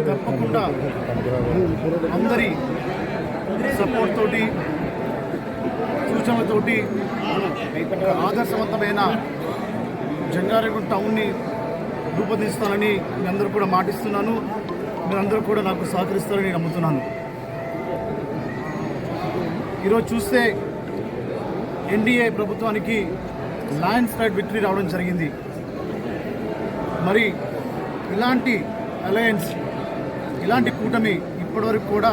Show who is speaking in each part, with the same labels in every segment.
Speaker 1: తప్పకుండా అందరి సపోర్ట్ తోటి సూచనలతోటి ఆదర్శవంతమైన జంగారెడ్డి టౌన్ని రూపొందిస్తానని మీ అందరూ కూడా మాటిస్తున్నాను. మీరందరూ కూడా నాకు సహకరిస్తారని నమ్ముతున్నాను. ఈరోజు చూస్తే ఎన్డీఏ ప్రభుత్వానికి ల్యాండ్ స్లైడ్ విక్టరీ రావడం జరిగింది. మరి ఇలాంటి అలయన్స్, ఇలాంటి కూటమి ఇప్పటివరకు కూడా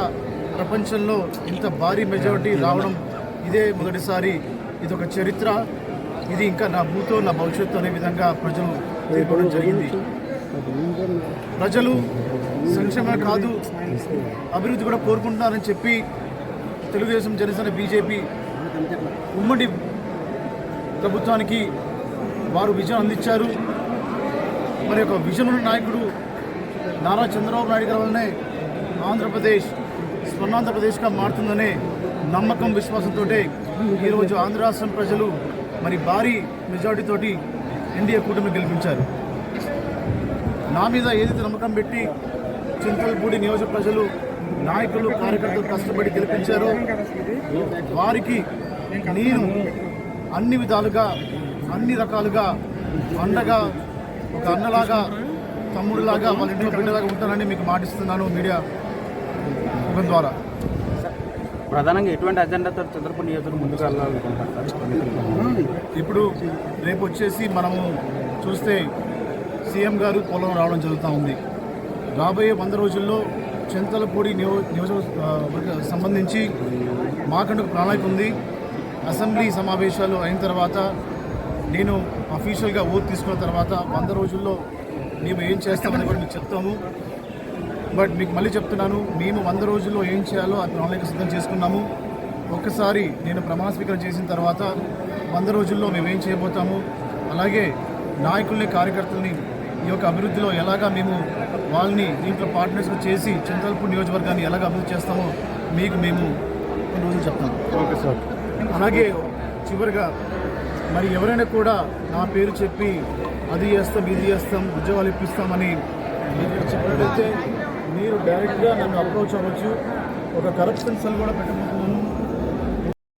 Speaker 1: ప్రపంచంలో ఇంత భారీ మెజారిటీ రావడం ఇదే మొదటిసారి. ఇది ఒక చరిత్ర. ఇది ఇంకా నా భూతో నా భవిష్యత్తు అనే విధంగా ప్రజలు తీర్పడం జరిగింది. ప్రజలు సంక్షేమం కాదు అభివృద్ధి కూడా కోరుకుంటున్నారని చెప్పి తెలుగుదేశం, జనసేన, బీజేపీ ఉమ్మడి ప్రభుత్వానికి వారు విజయం అందించారు. మరి ఒక విజన్ ఉన్న నాయకుడు నారా చంద్రబాబు నాయుడు గారి వల్లనే ఆంధ్రప్రదేశ్ స్వర్ణాంధ్రప్రదేశ్గా మారుతుందనే నమ్మకం, విశ్వాసంతో ఈరోజు ఆంధ్ర రాష్ట్రం ప్రజలు మరి భారీ మెజారిటీతోటి ఎన్డీఏ కూటమి గెలిపించారు. నా మీద ఏదైతే నమ్మకం పెట్టి చింతలపూడి నియోజక ప్రజలు, నాయకులు, కార్యకర్తలు కష్టపడి గెలిపించారో వారికి నేను అన్ని విధాలుగా, అన్ని రకాలుగా అండగా, ఒక అన్నలాగా, తమ్ముడిలాగా, వాళ్ళ ఇంట్లో బిడ్డలాగా ఉంటానని మీకు మాటిస్తున్నాను మీడియా ముఖం ద్వారా.
Speaker 2: ప్రధానంగా ఎటువంటి అజెండాతో చంద్రపూడి నియోజకవర్గం ముందుకు వెళ్ళాలనుకుంటారు?
Speaker 1: ఇప్పుడు రేపు వచ్చేసి మనము చూస్తే సీఎం గారు పోలవరం రావడం జరుగుతూ ఉంది. రాబోయే 100 రోజుల్లో చింతలపూడి నియోజకవర్గ సంబంధించి మాకంటూ ఒక ప్రణాళిక ఉంది. అసెంబ్లీ సమావేశాలు అయిన తర్వాత నేను అఫీషియల్గా ఓట్ తీసుకున్న తర్వాత 100 రోజుల్లో మేము ఏం చేస్తామని కూడా మీకు చెప్తాము. బట్ మీకు మళ్ళీ చెప్తున్నాను, మేము 100 రోజుల్లో ఏం చేయాలో ఆ ప్రణాళిక సిద్ధం చేసుకున్నాము. ఒక్కసారి నేను ప్రమాణ స్వీకారం చేసిన తర్వాత 100 రోజుల్లో మేము ఏం చేయబోతాము, అలాగే నాయకుల్ని, కార్యకర్తల్ని ఈ యొక్క అభివృద్ధిలో ఎలాగా మేము వాళ్ళని దీంట్లో పార్ట్నర్స్గా చేసి చింతలపూడి నియోజకవర్గాన్ని ఎలాగ అభివృద్ధి చేస్తామో మీకు మేము కొన్ని రోజులు చెప్తాము.
Speaker 2: Okay sir.
Speaker 1: అలాగే చివరిగా మరి ఎవరైనా కూడా నా పేరు చెప్పి అది చేస్తాం, ఇది చేస్తాం, ఉద్యోగాలు ఇప్పిస్తామని చెప్పినట్లయితే మీరు డైరెక్ట్గా నన్ను అప్రోచ్ అవ్వచ్చు. ఒక కరప్షన్ సెల్ కూడా పెట్టబోతున్నాను.